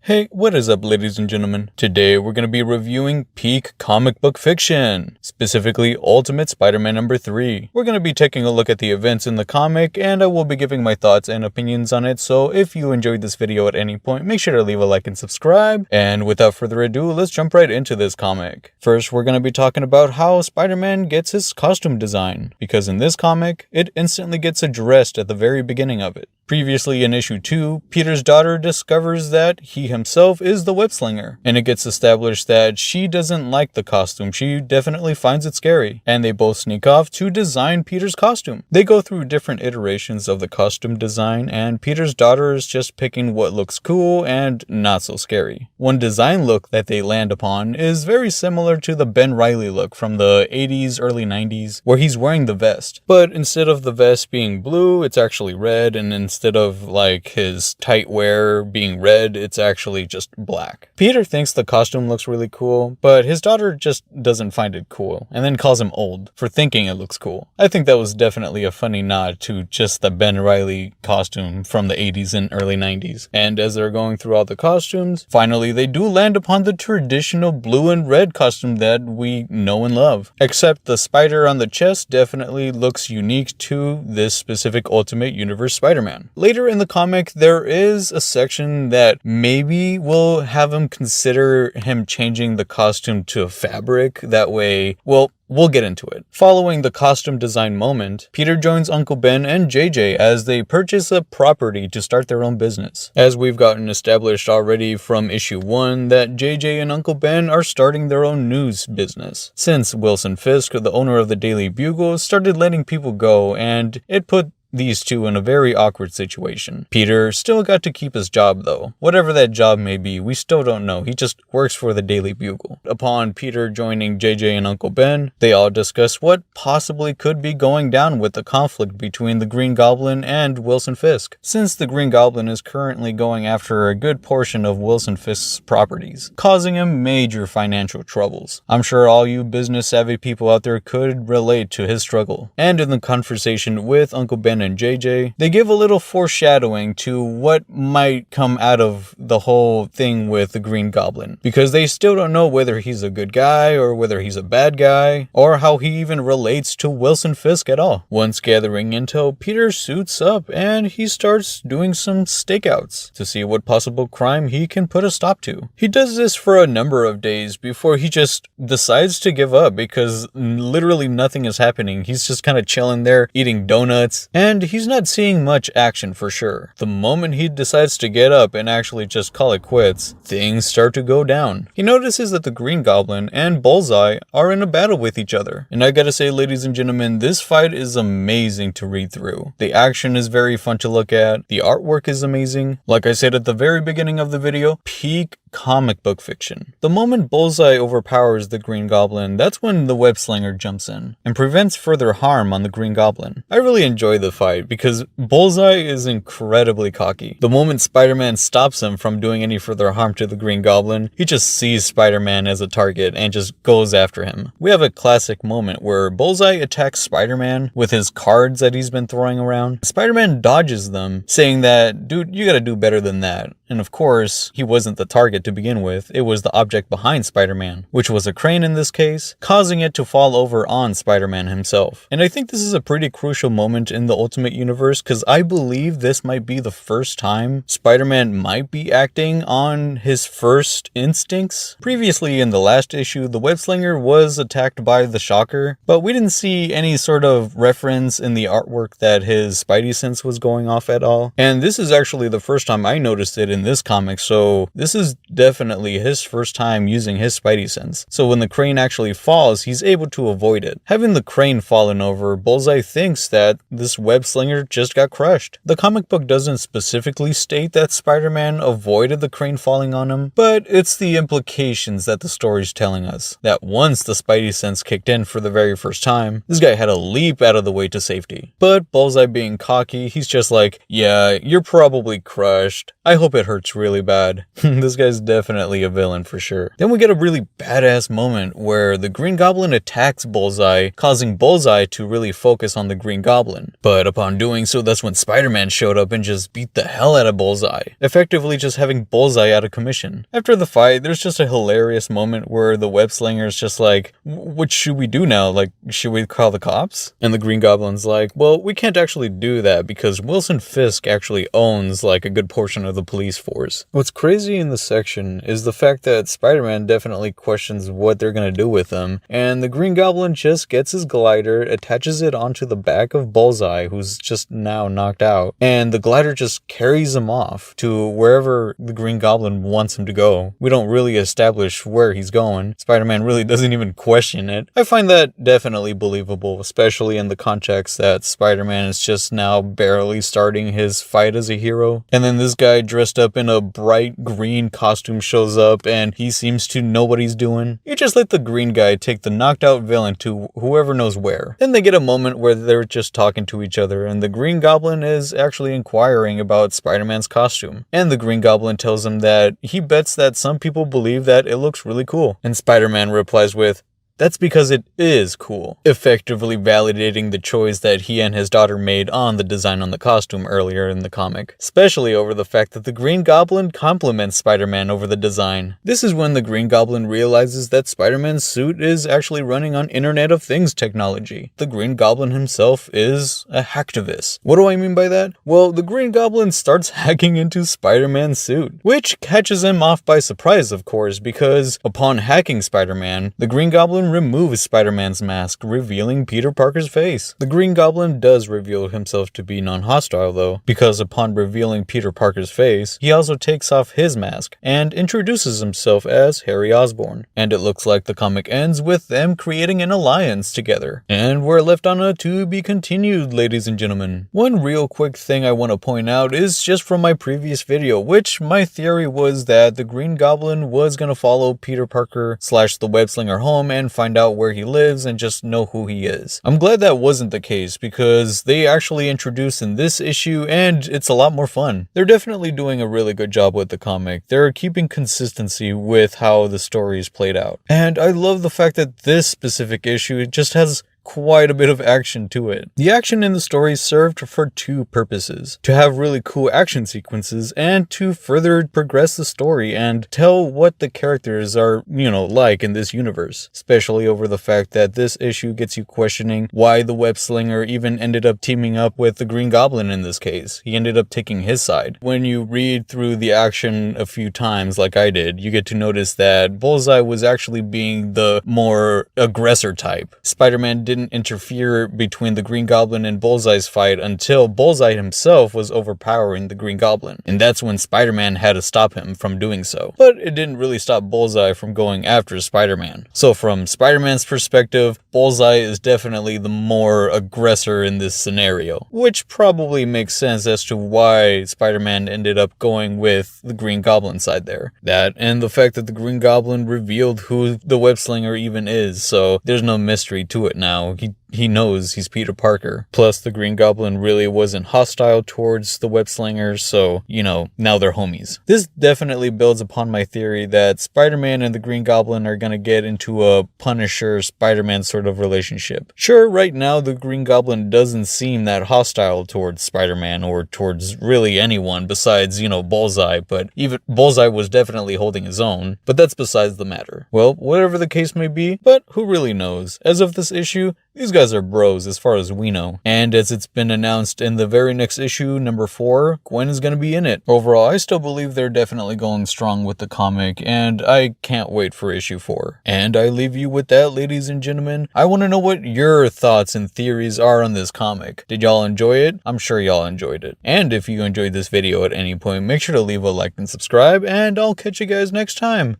Hey, what is up, ladies and gentlemen? Today we're going to be reviewing peak comic book fiction, specifically Ultimate Spider-Man number 3. We're going to be taking a look at the events in the comic, and I will be giving my thoughts and opinions on it, so if you enjoyed this video at any point, make sure to leave a like and subscribe. And without further ado, let's jump right into this comic. First, we're going to be talking about how Spider-Man gets his costume design, because in this comic, it instantly gets addressed at the very beginning of it. Previously in issue 2, Peter's daughter discovers that he himself is the web slinger, and it gets established that she doesn't like the costume. She definitely finds it scary, and they both sneak off to design Peter's costume. They go through different iterations of the costume design, and Peter's daughter is just picking what looks cool and not so scary. One design look that they land upon is very similar to the Ben Reilly look from the 80s, early 90s, where he's wearing the vest, but instead of the vest being blue, it's actually red, and instead of like his tight wear being red, it's actually just black. Peter thinks the costume looks really cool, but his daughter just doesn't find it cool, and then calls him old for thinking it looks cool. I think that was definitely a funny nod to just the Ben Reilly costume from the 80s and early 90s. And as they're going through all the costumes, finally they do land upon the traditional blue and red costume that we know and love. Except the spider on the chest definitely looks unique to this specific Ultimate Universe Spider-Man. Later in the comic, there is a section that maybe will have him consider him changing the costume to a fabric. That way, well, we'll get into it. Following the costume design moment, Peter joins Uncle Ben and JJ as they purchase a property to start their own business. As we've gotten established already from issue 1 that JJ and Uncle Ben are starting their own news business, since Wilson Fisk, the owner of the Daily Bugle, started letting people go, and it put these two in a very awkward situation. Peter still got to keep his job though. Whatever that job may be, we still don't know. He just works for the Daily Bugle. Upon Peter joining JJ and Uncle Ben, they all discuss what possibly could be going down with the conflict between the Green Goblin and Wilson Fisk, since the Green Goblin is currently going after a good portion of Wilson Fisk's properties, causing him major financial troubles. I'm sure all you business savvy people out there could relate to his struggle. And in the conversation with Uncle Ben and JJ, they give a little foreshadowing to what might come out of the whole thing with the Green Goblin, because they still don't know whether he's a good guy or whether he's a bad guy, or how he even relates to Wilson Fisk at all. Once gathering intel, Peter suits up and he starts doing some stakeouts to see what possible crime he can put a stop to. He does this for a number of days before he just decides to give up, because literally nothing is happening. He's just kind of chilling there eating donuts, and he's not seeing much action for sure. The moment he decides to get up and actually just call it quits, things start to go down. He notices that the Green Goblin and Bullseye are in a battle with each other. And I gotta say, ladies and gentlemen, this fight is amazing to read through. The action is very fun to look at. The artwork is amazing. Like I said at the very beginning of the video, peak comic book fiction. The moment Bullseye overpowers the Green Goblin, that's when the web slinger jumps in and prevents further harm on the Green Goblin. I really enjoy the fight because Bullseye is incredibly cocky. The moment Spider-Man stops him from doing any further harm to the Green Goblin, he just sees Spider-Man as a target and just goes after him. We have a classic moment where Bullseye attacks Spider-Man with his cards that he's been throwing around. Spider-Man dodges them, saying that, dude, you gotta do better than that. And of course, he wasn't the target to begin with. It was the object behind Spider-Man, which was a crane in this case, causing it to fall over on Spider-Man himself. And I think this is a pretty crucial moment in the Ultimate Universe, because I believe this might be the first time Spider-Man might be acting on his first instincts. Previously in the last issue, the web slinger was attacked by the Shocker, but we didn't see any sort of reference in the artwork that his Spidey sense was going off at all. And this is actually the first time I noticed it in this comic, so this is definitely his first time using his Spidey sense. So when the crane actually falls, he's able to avoid it. Having the crane fallen over, Bullseye thinks that this web slinger just got crushed. The comic book doesn't specifically state that Spider-Man avoided the crane falling on him, but it's the implications that the story's telling us. That once the Spidey sense kicked in for the very first time, this guy had to leap out of the way to safety. But Bullseye being cocky, he's just like, yeah, you're probably crushed. I hope it that hurts really bad. This guy's definitely a villain for sure. Then we get a really badass moment where the Green Goblin attacks Bullseye, causing Bullseye to really focus on the Green Goblin. But upon doing so, that's when Spider-Man showed up and just beat the hell out of Bullseye, effectively just having Bullseye out of commission. After the fight, there's just a hilarious moment where the web slinger is just like, what should we do now? Like, should we call the cops? And the Green Goblin's like, well, we can't actually do that because Wilson Fisk actually owns like a good portion of the police force. What's crazy in this section is the fact that Spider-Man definitely questions what they're gonna do with him, and the Green Goblin just gets his glider, attaches it onto the back of Bullseye, who's just now knocked out, and the glider just carries him off to wherever the Green Goblin wants him to go. We don't really establish where he's going. Spider-Man really doesn't even question it. I find that definitely believable, especially in the context that Spider-Man is just now barely starting his fight as a hero. And then this guy dressed up in a bright green costume shows up and he seems to know what he's doing. You just let the green guy take the knocked out villain to whoever knows where. Then they get a moment where they're just talking to each other and the Green Goblin is actually inquiring about Spider-Man's costume. And the Green Goblin tells him that he bets that some people believe that it looks really cool. And Spider-Man replies with, that's because it is cool, effectively validating the choice that he and his daughter made on the design on the costume earlier in the comic, especially over the fact that the Green Goblin compliments Spider-Man over the design. This is when the Green Goblin realizes that Spider-Man's suit is actually running on Internet of Things technology. The Green Goblin himself is a hacktivist. What do I mean by that? Well, the Green Goblin starts hacking into Spider-Man's suit, which catches him off by surprise, of course, because upon hacking Spider-Man, the Green Goblin removes Spider-Man's mask, revealing Peter Parker's face. The Green Goblin does reveal himself to be non-hostile though, because upon revealing Peter Parker's face, he also takes off his mask and introduces himself as Harry Osborn. And it looks like the comic ends with them creating an alliance together. And we're left on a to be continued, ladies and gentlemen. One real quick thing I want to point out is just from my previous video, which my theory was that the Green Goblin was going to follow Peter Parker / the web slinger home and find out where he lives and just know who he is. I'm glad that wasn't the case because they actually introduced in this issue and it's a lot more fun. They're definitely doing a really good job with the comic. They're keeping consistency with how the story is played out. And I love the fact that this specific issue just has quite a bit of action to it. The action in the story served for two purposes: to have really cool action sequences and to further progress the story and tell what the characters are, like in this universe, especially over the fact that this issue gets you questioning why the web slinger even ended up teaming up with the Green Goblin in this case. He ended up taking his side. When you read through the action a few times like I did, you get to notice that Bullseye was actually being the more aggressor type. Spider-Man didn't interfere between the Green Goblin and Bullseye's fight until Bullseye himself was overpowering the Green Goblin, and that's when Spider-Man had to stop him from doing so. But it didn't really stop Bullseye from going after Spider-Man. So from Spider-Man's perspective, Bullseye is definitely the more aggressor in this scenario, which probably makes sense as to why Spider-Man ended up going with the Green Goblin side there. That and the fact that the Green Goblin revealed who the web slinger even is, so there's no mystery to it now. He knows he's Peter Parker. Plus, the Green Goblin really wasn't hostile towards the web slingers, so, now they're homies. This definitely builds upon my theory that Spider-Man and the Green Goblin are gonna get into a Punisher-Spider-Man sort of relationship. Sure, right now the Green Goblin doesn't seem that hostile towards Spider-Man or towards really anyone besides, Bullseye, but even Bullseye was definitely holding his own, but that's besides the matter. Well, whatever the case may be, but who really knows? As of this issue, these guys are bros as far as we know. And as it's been announced in the very next issue, number 4, Gwen is going to be in it. Overall, I still believe they're definitely going strong with the comic, and I can't wait for issue 4. And I leave you with that, ladies and gentlemen. I want to know what your thoughts and theories are on this comic. Did y'all enjoy it? I'm sure y'all enjoyed it. And if you enjoyed this video at any point, make sure to leave a like and subscribe, and I'll catch you guys next time.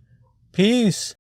Peace.